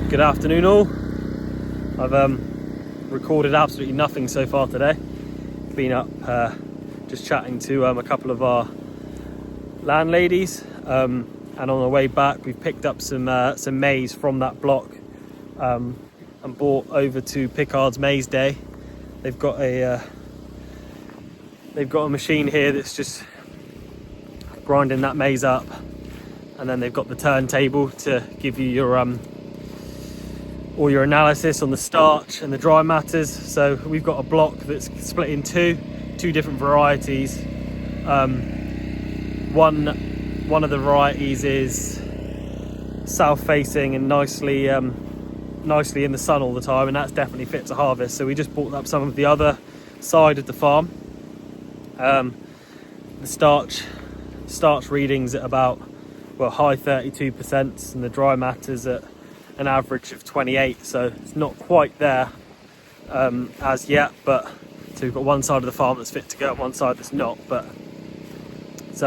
Good afternoon all. I've recorded absolutely nothing so far today. Been up just chatting to a couple of our landladies, and on the way back we've picked up some maize from that block and brought over to Pickards Maize Day. They've got a machine here that's just grinding that maize up, and then they've got the turntable to give you your all your analysis on the starch and the dry matters. So we've got a block that's split in two different varieties. One of the varieties is south facing and nicely in the sun all the time, and that's definitely fit to harvest. So we just brought up some of the other side of the farm. The starch readings at about, well, high 32%, and the dry matters at an average of 28, so it's not quite there as yet. But so we've got one side of the farm that's fit to go and one side that's not, but it's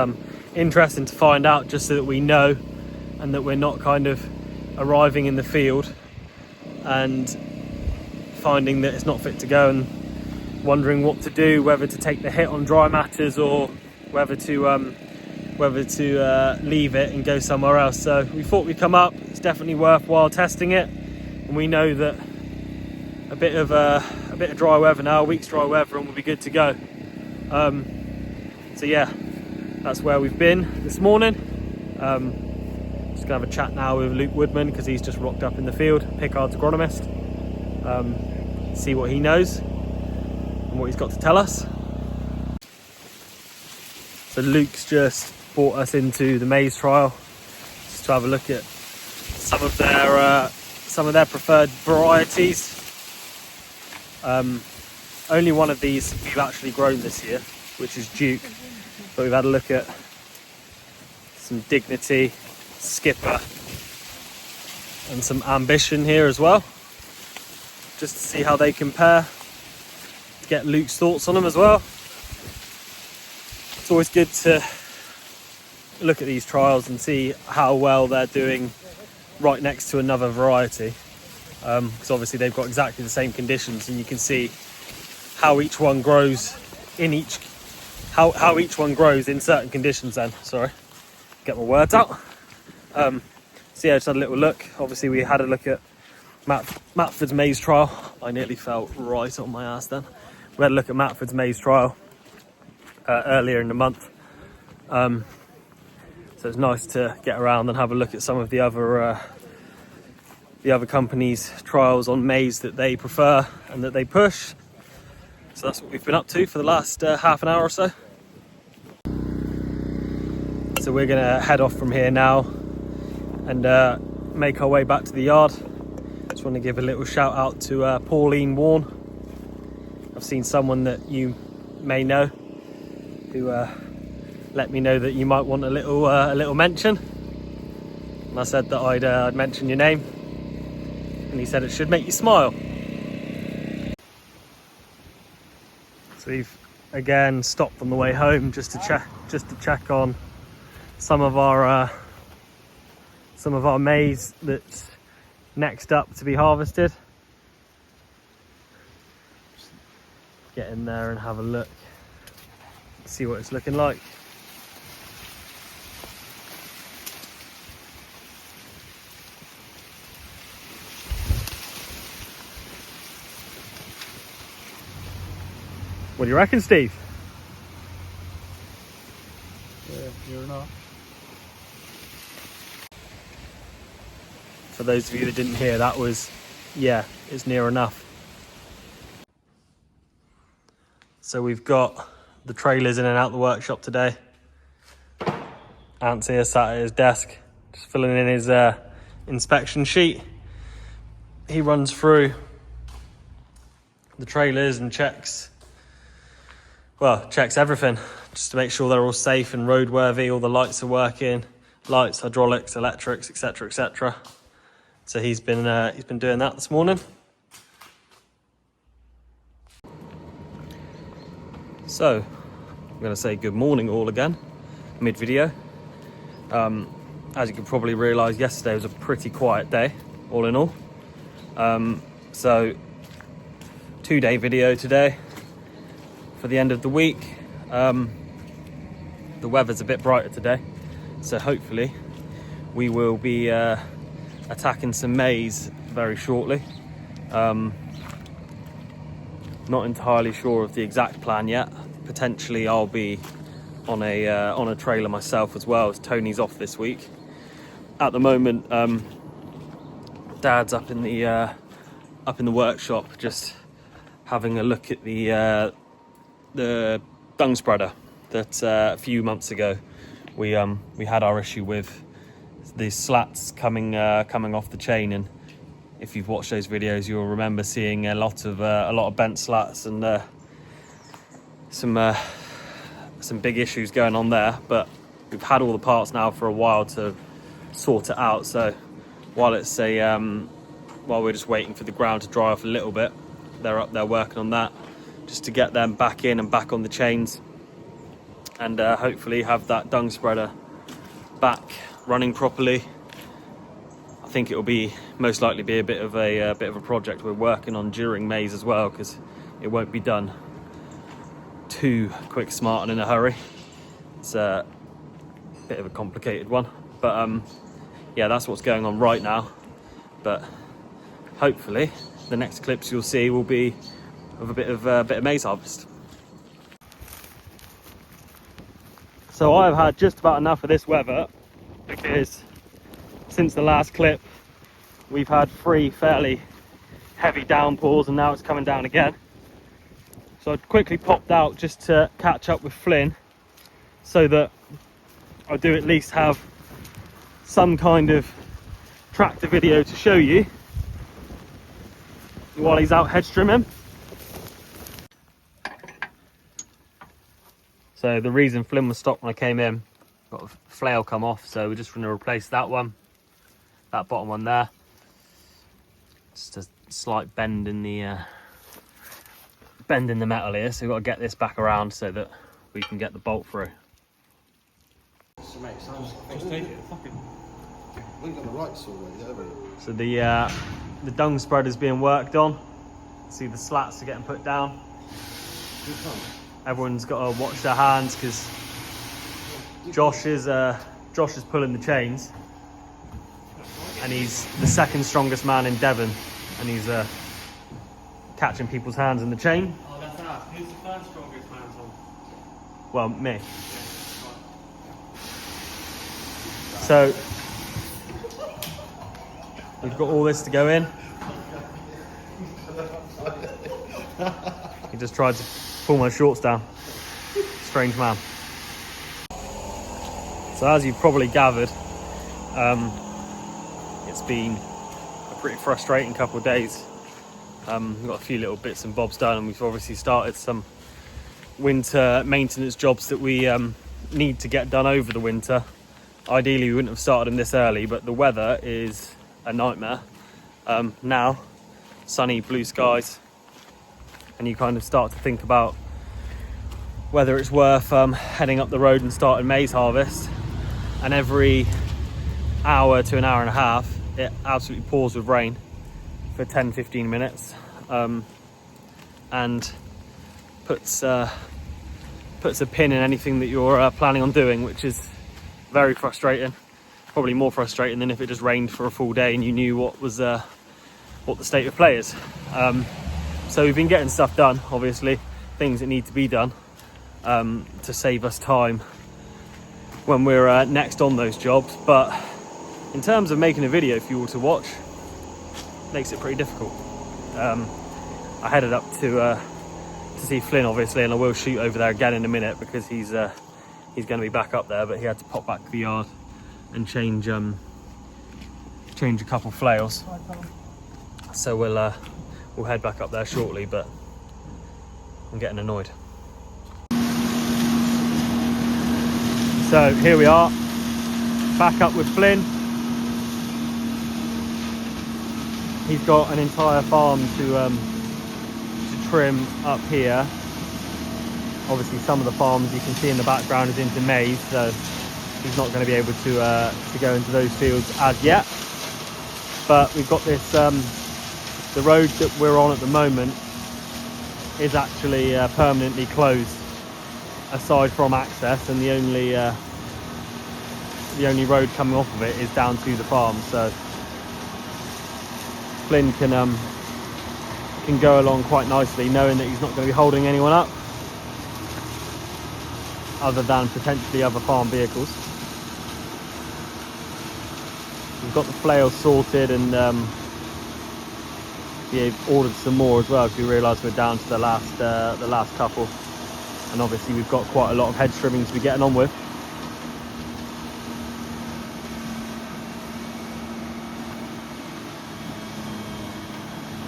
interesting to find out, just so that we know and that we're not kind of arriving in the field and finding that it's not fit to go and wondering what to do, whether to take the hit on dry matters or whether to leave it and go somewhere else. So we thought we'd come up. It's definitely worthwhile testing it, and we know that a bit of dry weather now, a week's dry weather, and we'll be good to go. So yeah, that's where we've been this morning. Just gonna have a chat now with Luke Woodman, because he's just rocked up in the field, Pickards agronomist. See what he knows and what he's got to tell us. So Luke's just brought us into the maize trial just to have a look at some of their preferred varieties. Only one of these we've actually grown this year, which is Duke, but we've had a look at some Dignity, Skipper, and some Ambition here as well, just to see how they compare, to get Luke's thoughts on them as well. It's always good to look at these trials and see how well they're doing right next to another variety, because obviously they've got exactly the same conditions, and you can see how each one grows in how each one grows in certain conditions. Then, sorry, get my words out. So yeah, just had a little look. Obviously we had a look at Matford's maize trial. I nearly fell right on my ass then. We had a look at Matford's maize trial earlier in the month. So it's nice to get around and have a look at some of the other companies' trials on maize that they prefer and that they push. So that's what we've been up to for the last half an hour or so. So we're going to head off from here now and make our way back to the yard. Just want to give a little shout out to Pauline Warren. I've seen someone that you may know who let me know that you might want a little mention, and I said that I'd mention your name, and he said it should make you smile. So we've again stopped on the way home just to check on some of our maize that's next up to be harvested. Just get in there and have a look, see what it's looking like. What do you reckon, Steve? Yeah, near enough. For those of you that didn't hear, that was, yeah, it's near enough. So we've got the trailers in and out the workshop today. Ant's here sat at his desk, just filling in his inspection sheet. He runs through the trailers and checks everything, just to make sure they're all safe and roadworthy, all the lights are working, lights, hydraulics, electrics, etc., etc. So he's been doing that this morning. So I'm going to say good morning all again, mid-video. As you can probably realise, yesterday was a pretty quiet day, all in all. So 2-day video today for the end of the week. The weather's a bit brighter today, so hopefully we will be attacking some maize very shortly. Not entirely sure of the exact plan yet. Potentially I'll be on a trailer myself as well, as Tony's off this week. At the moment, Dad's up in the workshop just having a look at the dung spreader that a few months ago we had our issue with the slats coming off the chain, and if you've watched those videos you'll remember seeing a lot of bent slats and some big issues going on there. But we've had all the parts now for a while to sort it out, so while we're just waiting for the ground to dry off a little bit, they're up there working on that just to get them back in and back on the chains, and hopefully have that dung spreader back running properly. I think it will be most likely be a bit of a project we're working on during maize as well, because it won't be done too quick, smart and in a hurry. It's a bit of a complicated one, but yeah, that's what's going on right now. But hopefully the next clips you'll see will be of a bit of maize harvest. So I've had just about enough of this weather, because since the last clip we've had 3 fairly heavy downpours and now it's coming down again. So I quickly popped out just to catch up with Flyn, so that I do at least have some kind of tractor video to show you while he's out hedge trimming. So the reason Flyn was stopped when I came in, got a flail come off, so we're just going to replace that one, that bottom one there. Just a slight bend in the metal here, so we've got to get this back around so that we can get the bolt through. Just take it, fucking. We ain't got the right saw ready, have we? So the dung spreader's being worked on. See, the slats are getting put down. Everyone's got to watch their hands, because Josh is pulling the chains, and he's the second strongest man in Devon, and he's catching people's hands in the chain. Oh, that's us. Who's the first strongest man, Tom? Well, me. So we've got all this to go in. He just tried to pull my shorts down. Strange man. So as you've probably gathered, it's been a pretty frustrating couple of days. We've got a few little bits and bobs done, and we've obviously started some winter maintenance jobs that we need to get done over the winter. Ideally we wouldn't have started them this early, but the weather is a nightmare. Now, sunny, blue skies, and you kind of start to think about whether it's worth heading up the road and starting maize harvest, and every hour to an hour and a half it absolutely pours with rain for 10-15 minutes, and puts a pin in anything that you're planning on doing, which is very frustrating. Probably more frustrating than if it just rained for a full day and you knew what the state of play is. So we've been getting stuff done, obviously, things that need to be done to save us time when we're next on those jobs. But in terms of making a video for you all to watch, makes it pretty difficult. I headed up to see Flyn, obviously, and I will shoot over there again in a minute, because he's going to be back up there, but he had to pop back to the yard and change a couple flails. So we'll head back up there shortly, but I'm getting annoyed. So here we are, back up with Flyn. He's got an entire farm to trim up here. Obviously some of the farms you can see in the background is into maize, so he's not going to be able to go into those fields as yet. But we've got this the road that we're on at the moment is actually permanently closed aside from access, and the only road coming off of it is down to the farm, so Flynn can go along quite nicely, knowing that he's not going to be holding anyone up other than potentially other farm vehicles. We've got the flail sorted, and ordered some more as well, because we realised we're down to the last couple, and obviously we've got quite a lot of hedge trimming to be getting on with.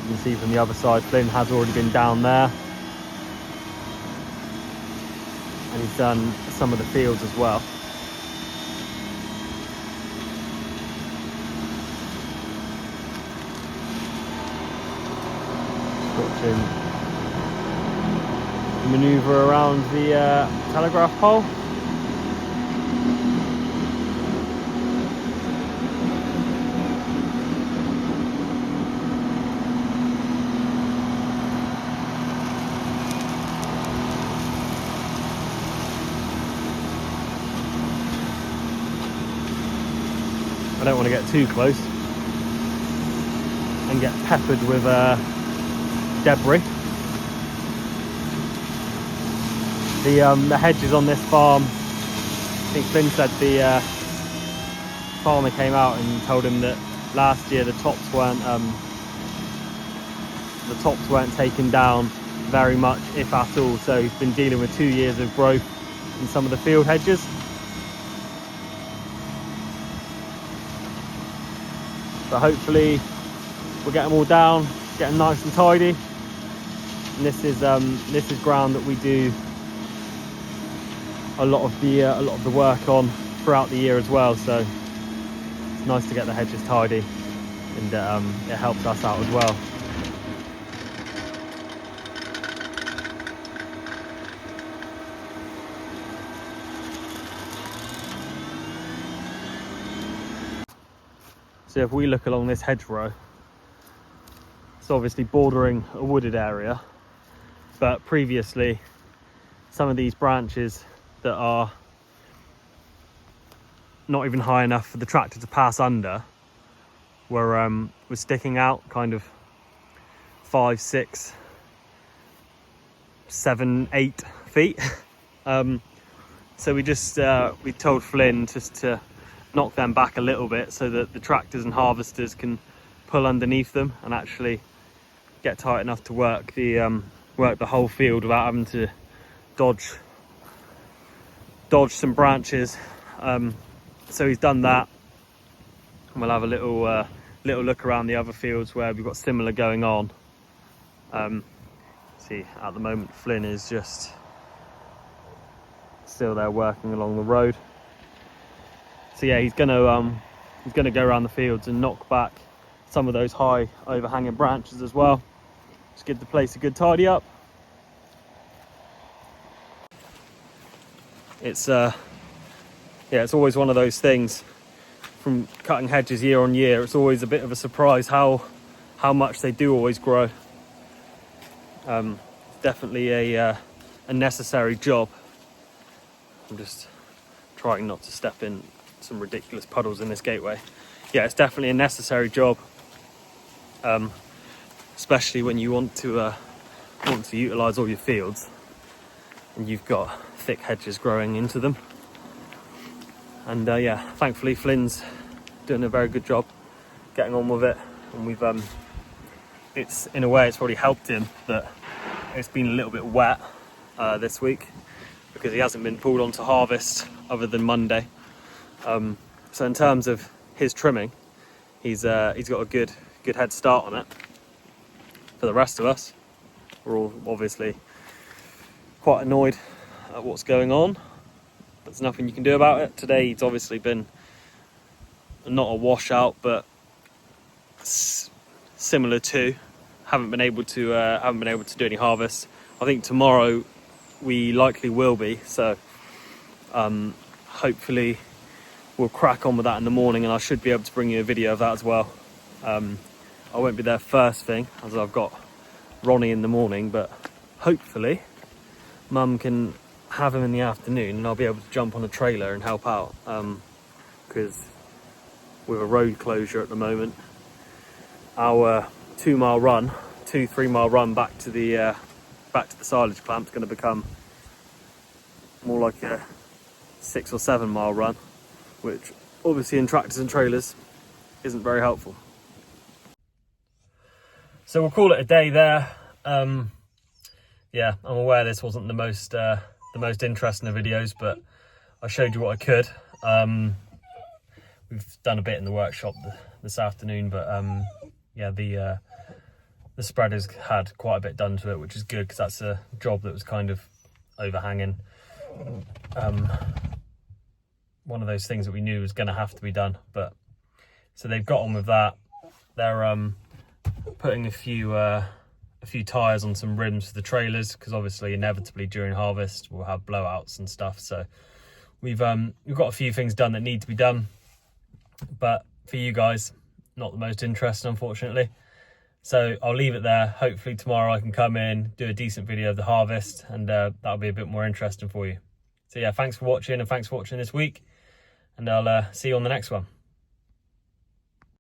You can see from the other side, Flynn has already been down there, and he's done some of the fields as well. Watching manoeuvre around the telegraph pole. I don't want to get too close and get peppered with debris. The hedges on this farm, I think Flynn said the farmer came out and told him that last year the tops weren't taken down very much, if at all, so he's been dealing with 2 years of growth in some of the field hedges. So hopefully we'll get them all down, get them nice and tidy. And this is ground that we do a lot of the work on throughout the year as well. So it's nice to get the hedges tidy, and it helps us out as well. So if we look along this hedgerow, it's obviously bordering a wooded area, but previously some of these branches that are not even high enough for the tractor to pass under were sticking out kind of 5, 6, 7, 8 feet. So we told Flynn just to knock them back a little bit so that the tractors and harvesters can pull underneath them and actually get tight enough to work the whole field without having to dodge some branches. So he's done that, and we'll have a little look around the other fields where we've got similar going on. See, at the moment Flynn is just still there working along the road. So yeah, he's gonna go around the fields and knock back some of those high overhanging branches as well. Just give the place a good tidy up. It's always one of those things from cutting hedges year on year. It's always a bit of a surprise how much they do always grow. Definitely a necessary job. I'm just trying not to step in some ridiculous puddles in this gateway. Yeah, it's definitely a necessary job, especially when you want to utilize all your fields and you've got thick hedges growing into them. And yeah, thankfully Flynn's doing a very good job getting on with it, and we've it's in a way it's probably helped him that it's been a little bit wet this week, because he hasn't been pulled onto harvest other than Monday. So in terms of his trimming, he's got a good head start on it. For the rest of us, we're all obviously quite annoyed at what's going on. There's nothing you can do about it. Today it's obviously been not a washout, but similar to haven't been able to do any harvest. I think tomorrow we likely will be, so hopefully we'll crack on with that in the morning, and I should be able to bring you a video of that as well. I won't be there first thing, as I've got Ronnie in the morning, but hopefully Mum can have him in the afternoon and I'll be able to jump on a trailer and help out, because with a road closure at the moment, our 3 mile run back to the silage plant is going to become more like a 6 or 7 mile run, which obviously in tractors and trailers isn't very helpful. So we'll call it a day there. Yeah, I'm aware this wasn't the most interesting of videos, but I showed you what I could. We've done a bit in the workshop this afternoon, but yeah, the spreader's had quite a bit done to it, which is good because that's a job that was kind of overhanging. One of those things that we knew was going to have to be done, but so they've got on with that. They're putting a few tyres on some rims for the trailers, because obviously inevitably during harvest we'll have blowouts and stuff. So we've got a few things done that need to be done, but for you guys, not the most interesting, unfortunately. So I'll leave it there. Hopefully tomorrow I can come in, do a decent video of the harvest, and that'll be a bit more interesting for you. So yeah, thanks for watching, and thanks for watching this week, and I'll see you on the next one.